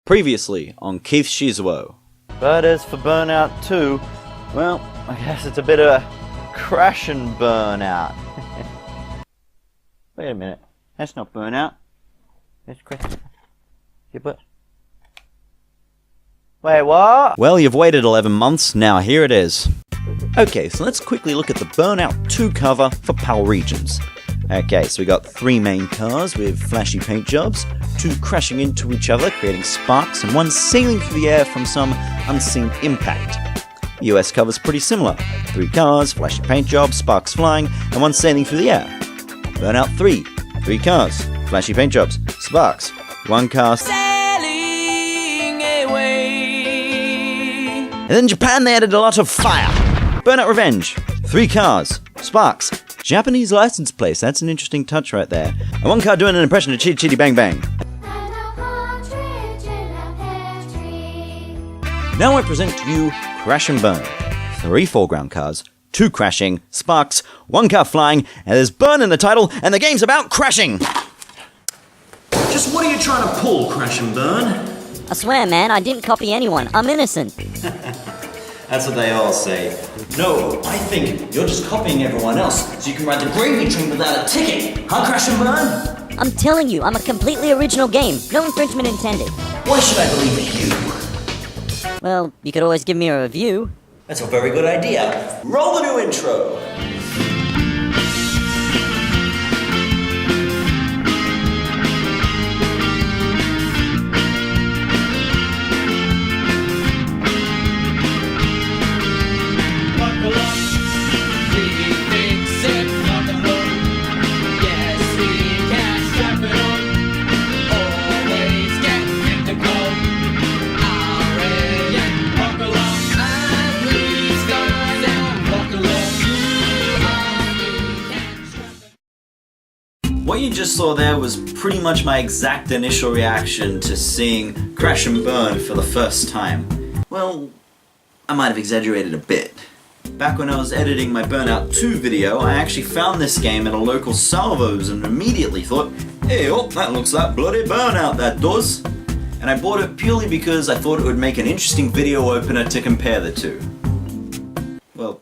Previously on KeithShizuo. But as for Burnout 2, well, I guess it's a bit of a crash and burn out. Wait a minute, that's not Burnout. That's crash. Yeah, but... Wait, what? Well, you've waited 11 months, now here it is. Okay, so let's quickly look at the Burnout 2 cover for PAL regions. Okay, so we got 3 main cars with flashy paint jobs, 2 crashing into each other creating sparks, and 1 sailing through the air from some unseen impact. The US cover's pretty similar. 3 cars, flashy paint jobs, sparks flying, and 1 sailing through the air. Burnout 3, 3 cars, flashy paint jobs, sparks, 1 car sailing away. And then Japan, they added a lot of fire. Burnout Revenge, 3 cars, sparks, Japanese license plates, that's an interesting touch right there. And 1 car doing an impression of Chitty Chitty Bang Bang. Now I present to you Crash and Burn. 3 foreground cars, 2 crashing, sparks, 1 car flying, and there's burn in the title, and the game's about crashing! Just what are you trying to pull, Crash and Burn? I swear, man, I didn't copy anyone. I'm innocent. That's what they all say. No, I think you're just copying everyone else so you can ride the gravy train without a ticket. Huh, Crash and Burn? I'm telling you, I'm a completely original game. No infringement intended. Why should I believe you? Well, you could always give me a review. That's a very good idea. Roll the new intro. What you just saw there was pretty much my exact initial reaction to seeing Crash and Burn for the first time. Well, I might have exaggerated a bit. Back when I was editing my Burnout 2 video, I actually found this game at a local Salvos and immediately thought, hey, oh, that looks like bloody Burnout, that does. And I bought it purely because I thought it would make an interesting video opener to compare the two. Well,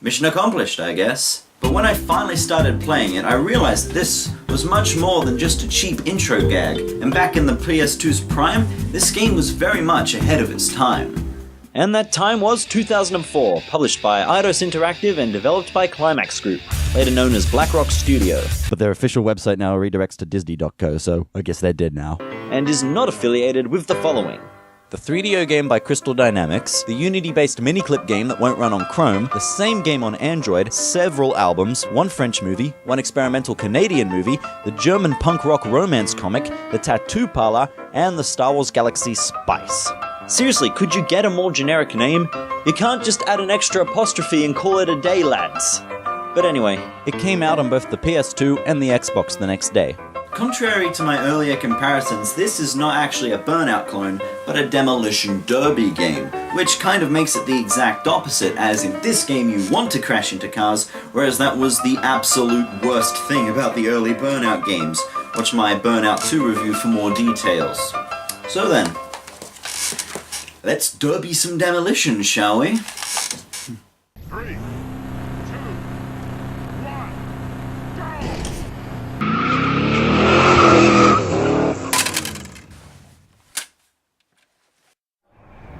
mission accomplished, I guess. But when I finally started playing it, I realized this was much more than just a cheap intro gag, and back in the PS2's prime, this game was very much ahead of its time. And that time was 2004, published by Eidos Interactive and developed by Climax Group, later known as Blackrock Studio. But their official website now redirects to Disney.co, so I guess they're dead now. And is not affiliated with the following. The 3DO game by Crystal Dynamics, the Unity-based mini-clip game that won't run on Chrome, the same game on Android, several albums, 1 French movie, 1 experimental Canadian movie, the German punk rock romance comic, the Tattoo Parlor, and the Star Wars Galaxy Spice. Seriously, could you get a more generic name? You can't just add an extra apostrophe and call it a day, lads. But anyway, it came out on both the PS2 and the Xbox the next day. Contrary to my earlier comparisons, this is not actually a Burnout clone, but a Demolition Derby game, which kind of makes it the exact opposite, as in this game you want to crash into cars, whereas that was the absolute worst thing about the early Burnout games. Watch my Burnout 2 review for more details. So then, let's derby some demolition, shall we? 3, 2, 1,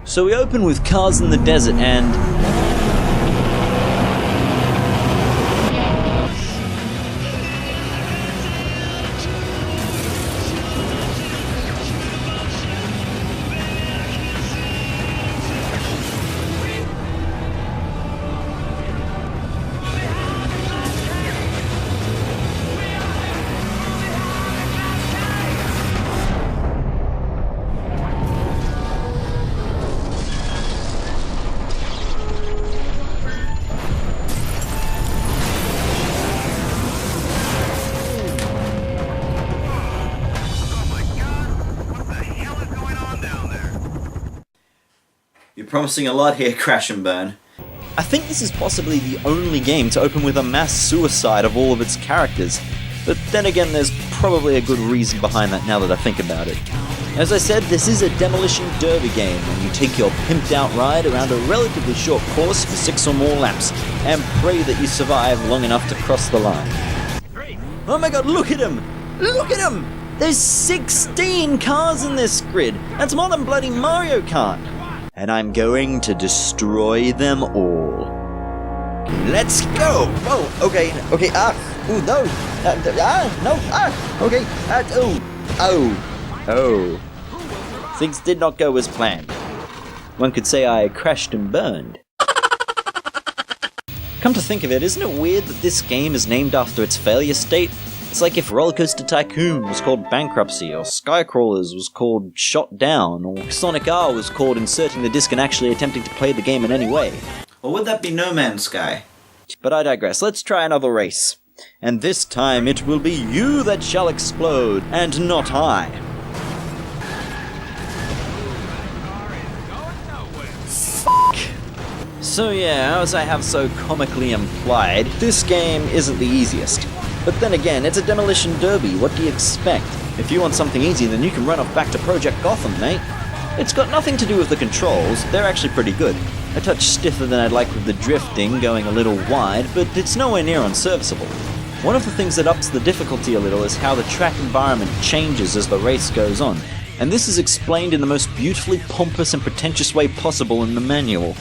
So we open with cars in the desert and... You're promising a lot here, Crash and Burn. I think this is possibly the only game to open with a mass suicide of all of its characters, but then again there's probably a good reason behind that now that I think about it. As I said, this is a demolition derby game, and you take your pimped out ride around a relatively short course for 6 or more laps, and pray that you survive long enough to cross the line. Oh my god, look at him! Look at him! There's 16 cars in this grid! That's more than bloody Mario Kart! And I'm going to destroy them all. Let's go! Oh, okay, ooh, no! Oh. Things did not go as planned. One could say I crashed and burned. Come to think of it, isn't it weird that this game is named after its failure state? It's like if Rollercoaster Tycoon was called Bankruptcy, or Skycrawlers was called Shot Down, or Sonic R was called Inserting the Disc and actually attempting to play the game in any way. Or would that be No Man's Sky? But I digress, let's try another race. And this time it will be you that shall explode, and not I. So yeah, as I have so comically implied, this game isn't the easiest. But then again, it's a demolition derby, what do you expect? If you want something easy, then you can run off back to Project Gotham, mate. It's got nothing to do with the controls, they're actually pretty good. A touch stiffer than I'd like with the drifting, going a little wide, but it's nowhere near unserviceable. One of the things that ups the difficulty a little is how the track environment changes as the race goes on, and this is explained in the most beautifully pompous and pretentious way possible in the manual.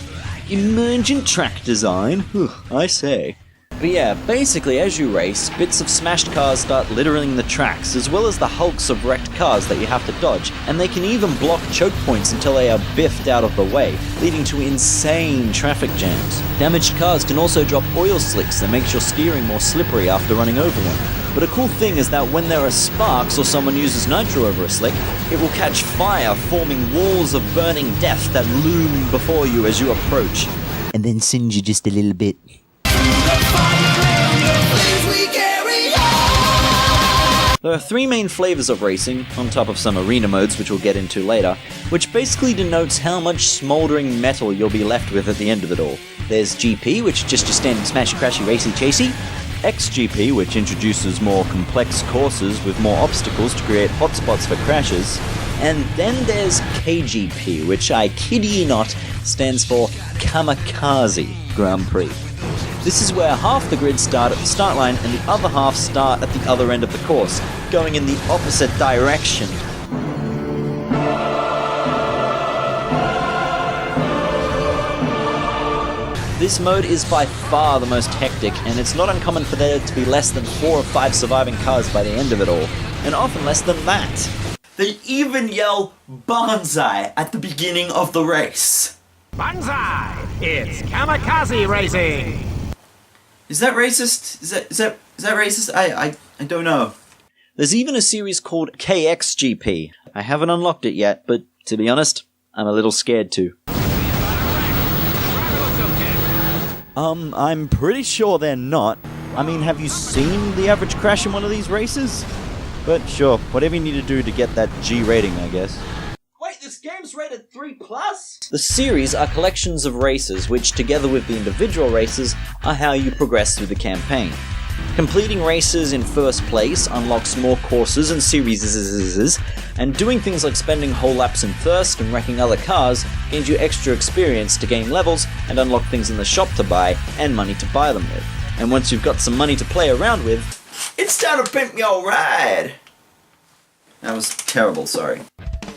Emergent track design? I say. But yeah, basically as you race, bits of smashed cars start littering the tracks, as well as the hulks of wrecked cars that you have to dodge, and they can even block choke points until they are biffed out of the way, leading to insane traffic jams. Damaged cars can also drop oil slicks that makes your steering more slippery after running over one. But a cool thing is that when there are sparks or someone uses nitro over a slick, it will catch fire, forming walls of burning death that loom before you as you approach, and then singe you just a little bit. There are 3 main flavors of racing, on top of some arena modes which we'll get into later, which basically denotes how much smouldering metal you'll be left with at the end of it all. There's GP, which is just your standard smashy crashy racy chasey, XGP, which introduces more complex courses with more obstacles to create hotspots for crashes, and then there's KGP, which I kid ye not stands for Kamikaze Grand Prix. This is where half the grid start at the start line and the other half start at the other end of the course, going in the opposite direction. This mode is by far the most hectic, and it's not uncommon for there to be less than 4 or 5 surviving cars by the end of it all, and often less than that. They even yell Banzai at the beginning of the race. Banzai! It's kamikaze racing! Is that racist? Is that racist? I don't know. There's even a series called KXGP. I haven't unlocked it yet, but to be honest, I'm a little scared to. I'm pretty sure they're not. I mean, have you seen the average crash in one of these races? But sure, whatever you need to do to get that G rating, I guess. Wait, this game's rated 3+? The series are collections of races which, together with the individual races, are how you progress through the campaign. Completing races in first place unlocks more courses and series, and doing things like spending whole laps in first and wrecking other cars gains you extra experience to gain levels and unlock things in the shop to buy and money to buy them with. And once you've got some money to play around with, it's time to pimp your ride! That was terrible, sorry.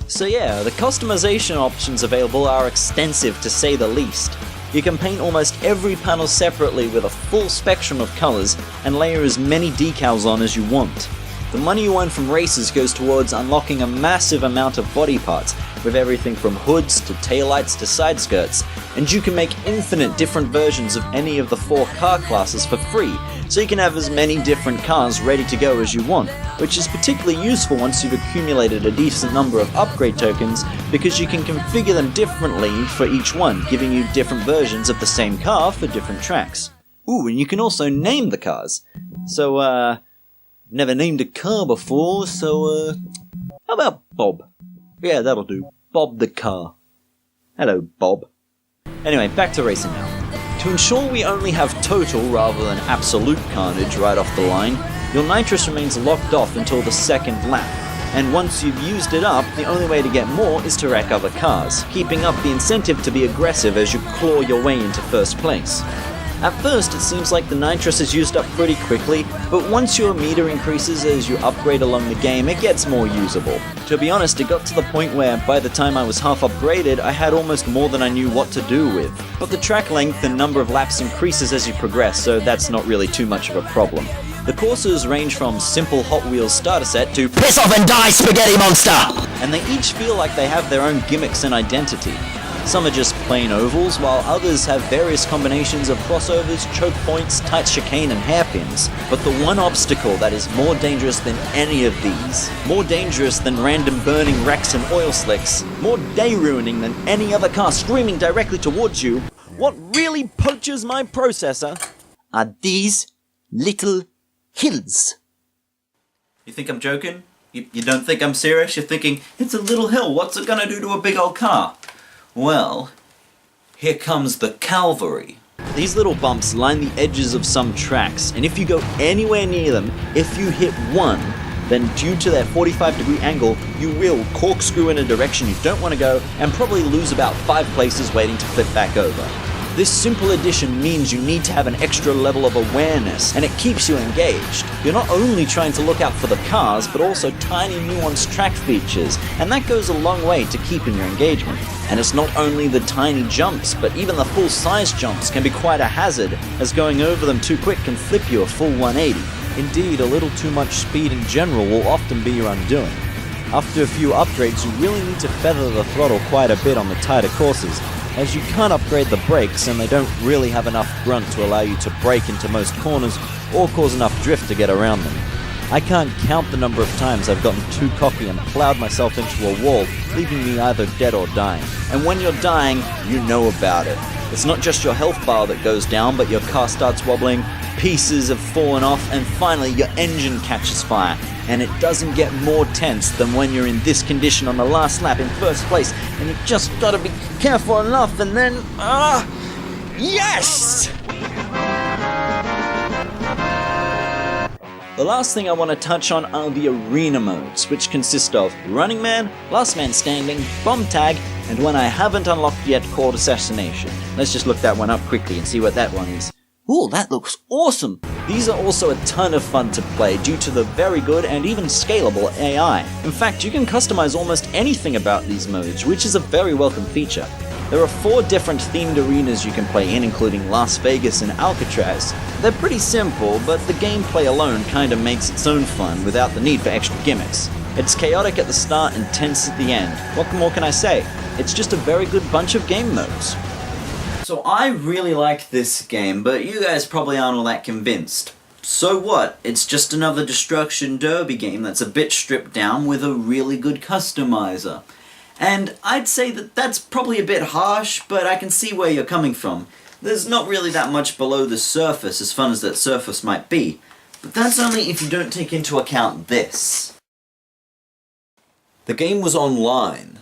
So yeah, the customization options available are extensive to say the least. You can paint almost every panel separately with a full spectrum of colours and layer as many decals on as you want. The money you earn from races goes towards unlocking a massive amount of body parts, with everything from hoods to taillights to side skirts, and you can make infinite different versions of any of the 4 car classes for free, so you can have as many different cars ready to go as you want, which is particularly useful once you've accumulated a decent number of upgrade tokens, because you can configure them differently for each one, giving you different versions of the same car for different tracks. Ooh, and you can also name the cars. So, never named a car before, so, how about Bob? Yeah, that'll do. Bob the car. Hello, Bob. Anyway, back to racing now. To ensure we only have total rather than absolute carnage right off the line, your nitrous remains locked off until the second lap, and once you've used it up, the only way to get more is to wreck other cars, keeping up the incentive to be aggressive as you claw your way into first place. At first, it seems like the nitrous is used up pretty quickly, but once your meter increases as you upgrade along the game, it gets more usable. To be honest, it got to the point where, by the time I was half upgraded, I had almost more than I knew what to do with. But the track length and number of laps increases as you progress, so that's not really too much of a problem. The courses range from simple Hot Wheels starter set to Piss off and die, spaghetti monster! and they each feel like they have their own gimmicks and identity. Some are just plain ovals, while others have various combinations of crossovers, choke points, tight chicane, and hairpins. But the one obstacle that is more dangerous than any of these, more dangerous than random burning wrecks and oil slicks, more day-ruining than any other car screaming directly towards you, what really poaches my processor are these little hills. You think I'm joking? You don't think I'm serious? You're thinking, it's a little hill, what's it gonna do to a big old car? Well, here comes the cavalry. These little bumps line the edges of some tracks, and if you go anywhere near them, if you hit one, then due to their 45-degree angle, you will corkscrew in a direction you don't want to go, and probably lose about 5 places waiting to flip back over. This simple addition means you need to have an extra level of awareness, and it keeps you engaged. You're not only trying to look out for the cars, but also tiny nuanced track features, and that goes a long way to keeping your engagement. And it's not only the tiny jumps, but even the full-size jumps can be quite a hazard, as going over them too quick can flip you a full 180. Indeed, a little too much speed in general will often be your undoing. After a few upgrades, you really need to feather the throttle quite a bit on the tighter courses, as you can't upgrade the brakes and they don't really have enough grunt to allow you to brake into most corners or cause enough drift to get around them. I can't count the number of times I've gotten too cocky and plowed myself into a wall, leaving me either dead or dying. And when you're dying, you know about it. It's not just your health bar that goes down, but your car starts wobbling, pieces have fallen off, and finally your engine catches fire. And it doesn't get more tense than when you're in this condition on the last lap in first place, and you just gotta be careful enough, and then, yes! The last thing I want to touch on are the arena modes, which consist of Running Man, Last Man Standing, Bomb Tag, and one I haven't unlocked yet called Assassination. Let's just look that one up quickly and see what that one is. Ooh, that looks awesome! These are also a ton of fun to play due to the very good and even scalable AI. In fact, you can customize almost anything about these modes, which is a very welcome feature. There are 4 different themed arenas you can play in, including Las Vegas and Alcatraz. They're pretty simple, but the gameplay alone kinda makes its own fun without the need for extra gimmicks. It's chaotic at the start and tense at the end. What more can I say? It's just a very good bunch of game modes. So I really like this game, but you guys probably aren't all that convinced. So what? It's just another Destruction Derby game that's a bit stripped down with a really good customizer. And I'd say that that's probably a bit harsh, but I can see where you're coming from. There's not really that much below the surface, as fun as that surface might be. But that's only if you don't take into account this. The game was online.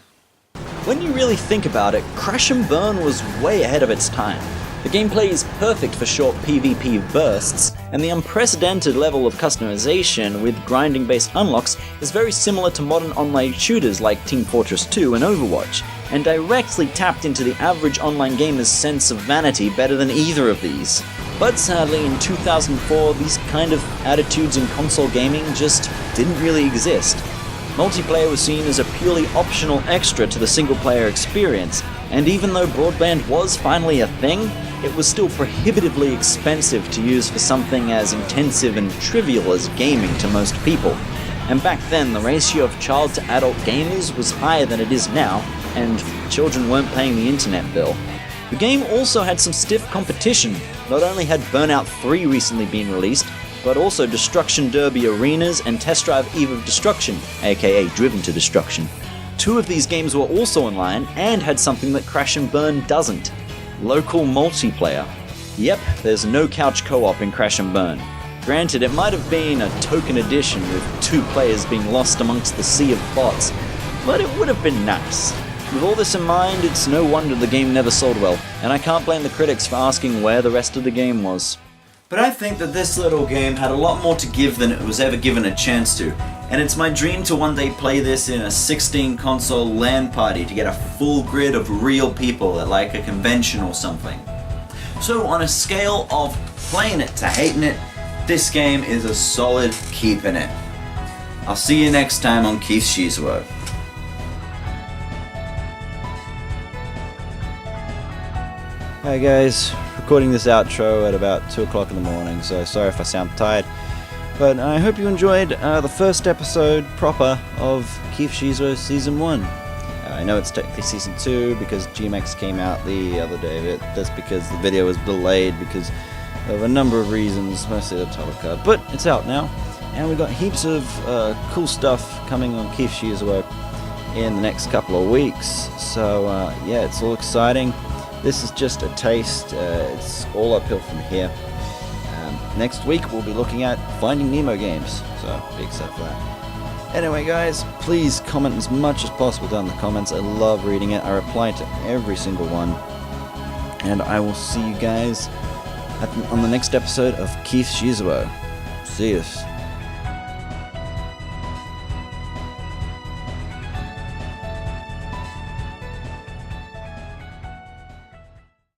When you really think about it, Crash and Burn was way ahead of its time. The gameplay is perfect for short PvP bursts, and the unprecedented level of customization with grinding-based unlocks is very similar to modern online shooters like Team Fortress 2 and Overwatch, and directly tapped into the average online gamer's sense of vanity better than either of these. But sadly, in 2004, these kind of attitudes in console gaming just didn't really exist. Multiplayer was seen as a purely optional extra to the single-player experience, and even though broadband was finally a thing, it was still prohibitively expensive to use for something as intensive and trivial as gaming to most people. And back then, the ratio of child to adult gamers was higher than it is now, and children weren't paying the internet bill. The game also had some stiff competition. Not only had Burnout 3 recently been released, but also Destruction Derby Arenas and Test Drive Eve of Destruction, aka Driven to Destruction. 2 of these games were also online and had something that Crash and Burn doesn't: local multiplayer. Yep, there's no couch co-op in Crash and Burn. Granted, it might have been a token edition with 2 players being lost amongst the sea of bots, but it would have been nice. With all this in mind, it's no wonder the game never sold well, and I can't blame the critics for asking where the rest of the game was. But I think that this little game had a lot more to give than it was ever given a chance to, and it's my dream to one day play this in a 16 console LAN party to get a full grid of real people at like a convention or something. So on a scale of playing it to hating it, this game is a solid keeping it. I'll see you next time on KeithShizuo. Hi guys, recording this outro at about 2 o'clock in the morning, so sorry if I sound tired. But I hope you enjoyed the first episode proper of KeithShizuo Season 1. I know it's technically Season 2 because GMX came out the other day, but that's because the video was delayed because of a number of reasons, mostly the title card. But it's out now, and we've got heaps of cool stuff coming on KeithShizuo in the next couple of weeks. So yeah, it's all exciting. This is just a taste, it's all uphill from here. Next week we'll be looking at Finding Nemo games, so be excited for that. Anyway guys, please comment as much as possible down in the comments. I love reading it, I reply to every single one. And I will see you guys on the next episode of KeithShizuo. See yous.